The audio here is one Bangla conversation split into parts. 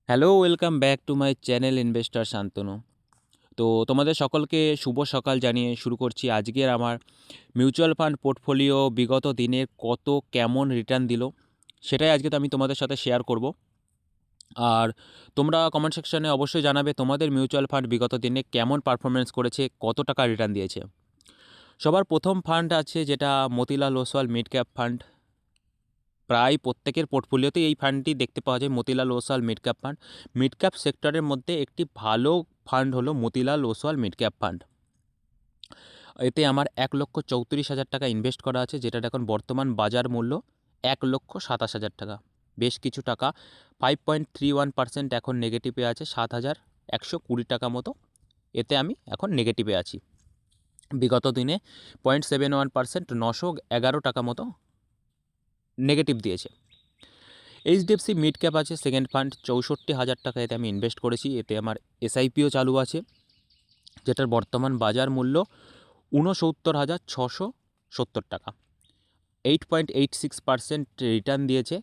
Hello, welcome back to my channel investor Shantanu. তো তোমাদের সকলকে শুভ সকাল জানিয়ে শুরু করছি আজকের আমার মিউচুয়াল ফান্ড পোর্টফোলিও বিগত দিনের কত কেমন রিটার্ন দিল সেটাই আজকে তো আমি তোমাদের সাথে শেয়ার করব। আর তোমরা কমেন্ট সেকশনে অবশ্যই জানাবে তোমাদের মিউচুয়াল ফান্ড বিগত দিনে কেমন পারফরমেন্স করেছে, কত টাকা রিটার্ন দিয়েছে। সবার প্রথম ফান্ড আছে যেটা Motilal Oswal mid cap fund. প্রায় প্রত্যেকের পোর্টফোলিওতে এই ফান্ডটি দেখতে পাওয়া যায়, Motilal Oswal mid cap fund. Mid cap সেক্টরের মধ্যে একটি ভালো ফান্ড হলো Motilal Oswal mid cap fund. এতে আমার 1,34,000 টাকা ইনভেস্ট করা আছে, যেটার এখন বর্তমান বাজার মূল্য 1,27,000 টাকা। বেশ কিছু টাকা 5.31% এখন নেগেটিভে আছে, 7,120 টাকা মতো এতে আমি এখন নেগেটিভে আছি। বিগত দিনে 0.71% 911 টাকা মতো নেগেটিভ দিয়েছে। এইচডিএফসি মিড ক্যাপ আছে সেকেন্ড ফান্ড, 64,000 টাকা এতে আমি ইনভেস্ট করেছি। এতে আমার এসআইপিও চালু আছে, যেটার বর্তমান বাজার মূল্য 69,670 টাকা। 8.86% রিটার্ন দিয়েছে,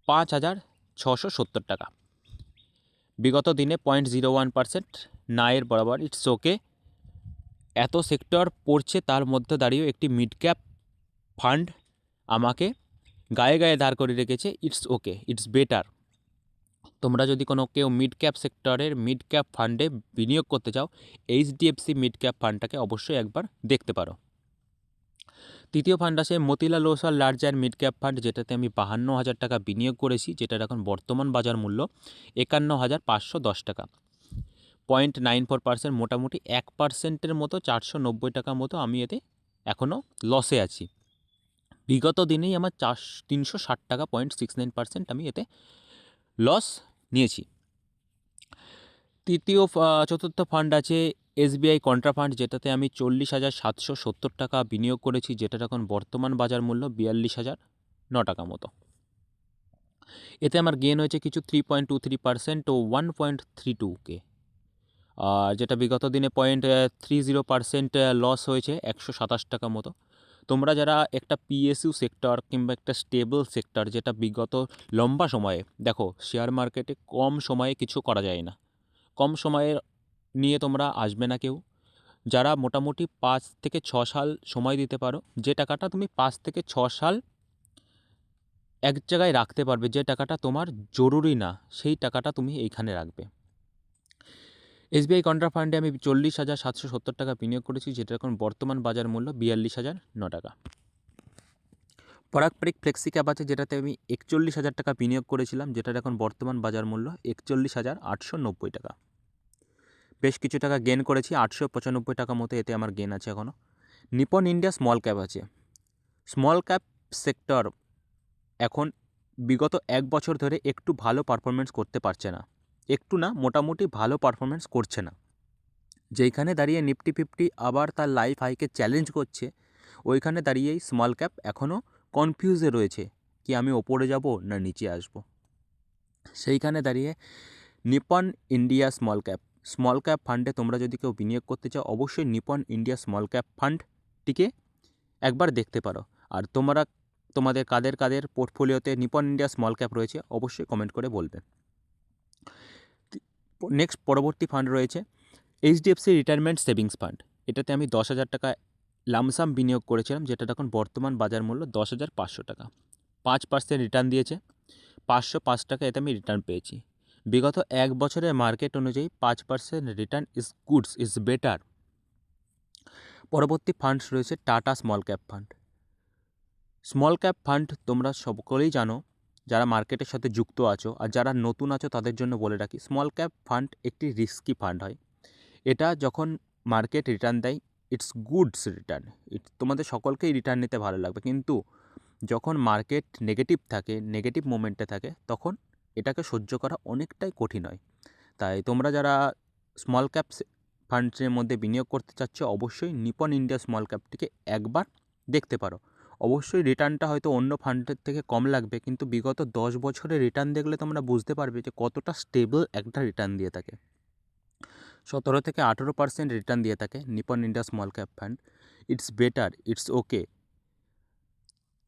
5,670 টাকা। বিগত দিনে 0.01% নায়ের বরাবর। ইটস ওকে, এত সেক্টর পড়ছে তার মধ্যে দাঁড়িয়েও একটি মিড ক্যাপ ফান্ড আমাকে গায়ে গায়ে দাঁড় করে রেখেছে। It's okay, it's better. তোমরা যদি কেউ মিড ক্যাপ সেক্টরের মিড ক্যাপ ফান্ডে বিনিয়োগ করতে চাও, এইচডিএফসি মিড ক্যাপ ফান্ডটাকে অবশ্যই একবার দেখতে পারো। তৃতীয় ফান্ড আছে Motilal Oswal large and mid cap fund, যেটাতে আমি 52,000 টাকা বিনিয়োগ করেছি, যেটার এখন বর্তমান বাজার মূল্য 51,510 টাকা। 0.94%, মোটামুটি 1%-এর মতো, 490 টাকা মতো আমি এতে এখনও লসে আছি। বিগত দিনেই আমার 360 টাকা 0.69% আমি এতে লস নিয়েছি। চতুর্থ ফান্ড আছে এসবিআই কন্ট্রা ফান্ড, যেটাতে আমি 40,770 টাকা বিনিয়োগ করেছি, যেটার এখন বর্তমান বাজার মূল্য 42,009 টাকা মতো। এতে আমার গেন হয়েছে কিছু 3.23% ও 1.32K। আর যেটা বিগত দিনে 0.30% লস হয়েছে 127 টাকা মতো। তোমরা যারা একটা পিএসইউ সেক্টর কিংবা একটা স্টেবল সেক্টর, যেটা বিগত লম্বা সময়ে, দেখো শেয়ার মার্কেটে কম সময়ে কিছু করা যায় না, কম সময়ের নিয়ে তোমরা আসবে না কেউ। যারা মোটামুটি 5 থেকে 6 সাল সময় দিতে পারো, যে টাকাটা তুমি 5 থেকে 6 সাল এক জায়গায় রাখতে পারবে, যে টাকাটা তোমার জরুরি না সেই টাকাটা তুমি এইখানে রাখবে। এসবিআই কন্ট্রা ফান্ডে আমি 40,770 টাকা বিনিয়োগ করেছি, যেটা এখন বর্তমান বাজার মূল্য 42,009 টাকা। পরাগপ্রিক ফ্লেক্সি ক্যাপ আছে, যেটাতে আমি 41,000 টাকা বিনিয়োগ করেছিলাম, যেটার এখন বর্তমান বাজার মূল্য 41,890 টাকা। বেশ কিছু টাকা গেন করেছি, 895 টাকা মতো এতে আমার গেন আছে এখনও। নিপন ইন্ডিয়া স্মল ক্যাপ আছে। স্মল ক্যাপ সেক্টর এখন বিগত 1 বছর ধরে একটু ভালো পারফরমেন্স করতে পারছে না, একটু না মোটামুটি ভালো পারফরমেন্স করছে না। যেইখানে দাঁড়িয়ে নিফটি ফিফটি আবার তার লাইফ হাইকে চ্যালেঞ্জ করছে, ওইখানে দাঁড়িয়েই স্মল ক্যাপ এখনও কনফিউজে রয়েছে কি আমি ওপরে যাব না নিচে আসব। সেইখানে দাঁড়িয়ে নিপন ইন্ডিয়া স্মল ক্যাপ ফান্ডে তোমরা যদি কেউ বিনিয়োগ করতে চাও, অবশ্যই নিপন ইন্ডিয়া স্মল ক্যাপ ফান্ডটিকে একবার দেখতে পারো। আর তোমরা তোমাদের কাদের কাদের পোর্টফোলিওতে নিপন ইন্ডিয়া স্মল ক্যাপ রয়েছে অবশ্যই কমেন্ট করে বলবে। নেক্সট পরবর্তী ফান্ড রয়েছে এইচডিএফসি রিটায়ারমেন্ট সেভিংস ফান্ড। এটাতে আমি 10,000 টাকা লামসাম বিনিয়োগ করেছিলাম, যেটা এখন বর্তমান বাজার মূল্য 10,500 টাকা। 5% রিটার্ন দিয়েছে, 505 টাকা এতে আমি রিটার্ন পেয়েছি। বিগত 1 বছরের মার্কেট অনুযায়ী 5% রিটার্ন ইজ বেটার। পরবর্তী ফান্ড রয়েছে tata small cap fund. Small cap fund তোমরা সকলেই জানো, যারা মার্কেটের সাথে যুক্ত আছো, আর যারা নতুন আছো তাদের জন্য বলে রাখি, স্মল ক্যাপ ফান্ড একটি রিস্কি ফান্ড হয়। এটা যখন মার্কেট রিটার্ন দেয়, ইটস গুডস রিটার্ন, তোমাদের সকলকেই রিটার্ন নিতে ভালো লাগবে, কিন্তু যখন মার্কেট নেগেটিভ থাকে, নেগেটিভ মোমেন্টে থাকে, তখন এটাকে সহ্য করা অনেকটাই কঠিন হয়। তাই তোমরা যারা স্মল ক্যাপ ফান্ডসের মধ্যে বিনিয়োগ করতে চাচ্ছ, অবশ্যই নিপন ইন্ডিয়া স্মল ক্যাপটিকে একবার দেখতে পারো। অবশ্যই রিটার্নটা হয়তো অন্য ফান্ডের থেকে কম লাগবে, কিন্তু বিগত 10 বছরের রিটার্ন দেখলে তোমরা বুঝতে পারবে যে কতটা স্টেবল একটা রিটার্ন দিয়ে থাকে। 17 থেকে 18% রিটার্ন দিয়ে থাকে Nipon India small cap fund. It's better, it's okay.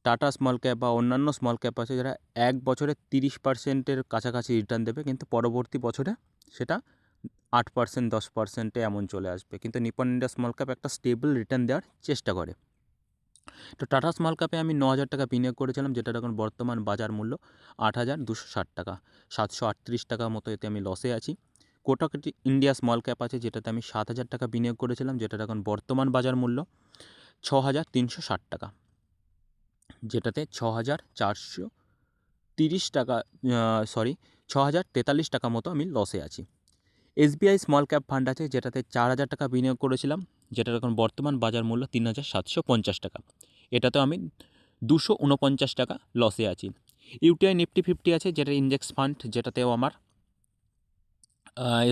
Tata small cap বা অন্যান্য স্মল ক্যাপ আছে যারা এক বছরে 30%-এর কাছাকাছি রিটার্ন দেবে, কিন্তু পরবর্তী বছরে সেটা 8%, 10%-এ এমন চলে আসবে। কিন্তু নিপন ইন্ডিয়া স্মল ক্যাপ একটা স্টেবল রিটার্ন দেওয়ার চেষ্টা করে। তো টাটা স্মল ক্যাপে আমি 9,000 টাকা বিনিয়োগ করেছিলাম, যেটার এখন বর্তমান বাজার মূল্য 8,260 টাকা, 738 টাকা মতো এতে আমি লসে আছি। কোটাক ইন্ডিয়া স্মল ক্যাপ আছে, যেটাতে আমি 7,000 টাকা বিনিয়োগ করেছিলাম, যেটার এখন বর্তমান বাজার মূল্য 6,360 টাকা, যেটাতে 6,430 টাকা, 6,043 টাকা মতো আমি লসে আছি। SBI স্মল ক্যাপ ফান্ড আছে, যেটাতে 4,000 টাকা বিনিয়োগ করেছিলাম, যেটার এখন বর্তমান বাজার মূল্য 3,750 টাকা, এটাতেও আমি 249 টাকা লসে আছি। ইউটিআই নিফটি 50 আছে, যেটা ইন্ডেক্স ফান্ড, যেটাতেও আমার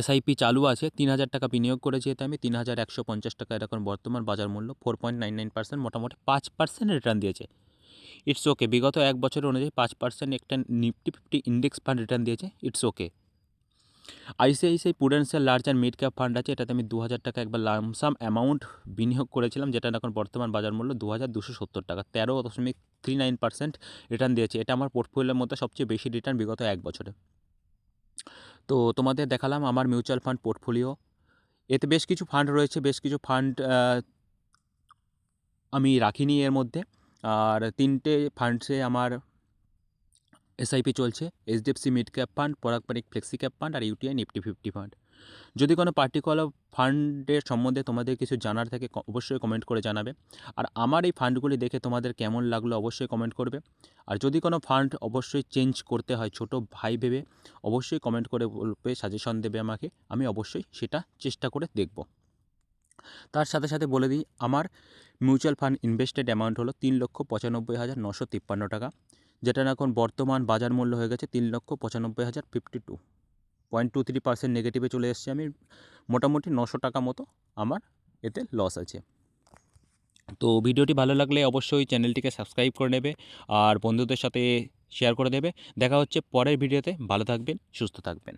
এসআইপি চালু আছে। 3,000 টাকা বিনিয়োগ করেছি এতে আমি, 3,150 টাকা এর এখন বর্তমান বাজার মূল্য, 4.99%, মোটামুটি 5% রিটার্ন দিয়েছে। ইটস ওকে, বিগত এক বছর অনুযায়ী 5% একটা নিফটি 50 ইন্ডেক্স ফান্ড রিটার্ন দিয়েছে, it's okay. ICICI Prudential large and mid cap fund আছে, এটাতে আমি 2,000 টাকা একবার লামসাম অ্যামাউন্ট বিনিয়োগ করেছিলাম, যেটা এখন বর্তমান বাজার মূল্য 2,270 টাকা, 13.39% রিটার্ন দিয়েছে। এটা আমার পোর্টফোলিওর মধ্যে সবচেয়ে বেশি রিটার্ন বিগত এক বছরে। তো তোমাদের দেখালাম আমার মিউচুয়াল ফান্ড পোর্টফোলিও। এতে বেশ কিছু ফান্ড রয়েছে, বেশ কিছু ফান্ড আমি রাখিনি এর মধ্যে, আর 3টে ফান্ডসে আমার এসআইপি চলছে, এইচডিএফসি মিড ক্যাপ ফান্ড, পরাগ পারিক ফ্লেক্সি ক্যাপ ফান্ড, আর ইউটিআই নিফটি 50 ফান্ড। যদি কোনো পার্টিকুলার ফান্ডের সম্বন্ধে তোমাদের কিছু জানার থাকে অবশ্যই কমেন্ট করে জানাবে, আর আমার এই ফান্ডগুলি দেখে তোমাদের কেমন লাগলো অবশ্যই কমেন্ট করবে। আর যদি কোনো ফান্ড অবশ্যই চেঞ্জ করতে হয় ছোটো ভাই ভেবে অবশ্যই কমেন্ট করে বলবে, সাজেশন দেবে আমাকে, আমি অবশ্যই সেটা চেষ্টা করে দেখব। তার সাথে সাথে বলে দিই, আমার মিউচুয়াল ফান্ড ইনভেস্টেড অ্যামাউন্ট হলো 3,95,953 টাকা, যেটা এখন বর্তমান বাজার মূল্য হয়ে গেছে 3,95,052.23% নেগেটিভে চলে এসেছে। আমি মোটামুটি 900 টাকা মতো আমার এতে লস আছে। তো ভিডিওটি ভালো লাগলে অবশ্যই চ্যানেলটিকে সাবস্ক্রাইব করে নেবে আর বন্ধুদের সাথে শেয়ার করে দেবে। দেখা হচ্ছে পরের ভিডিওতে। ভালো থাকবেন, সুস্থ থাকবেন।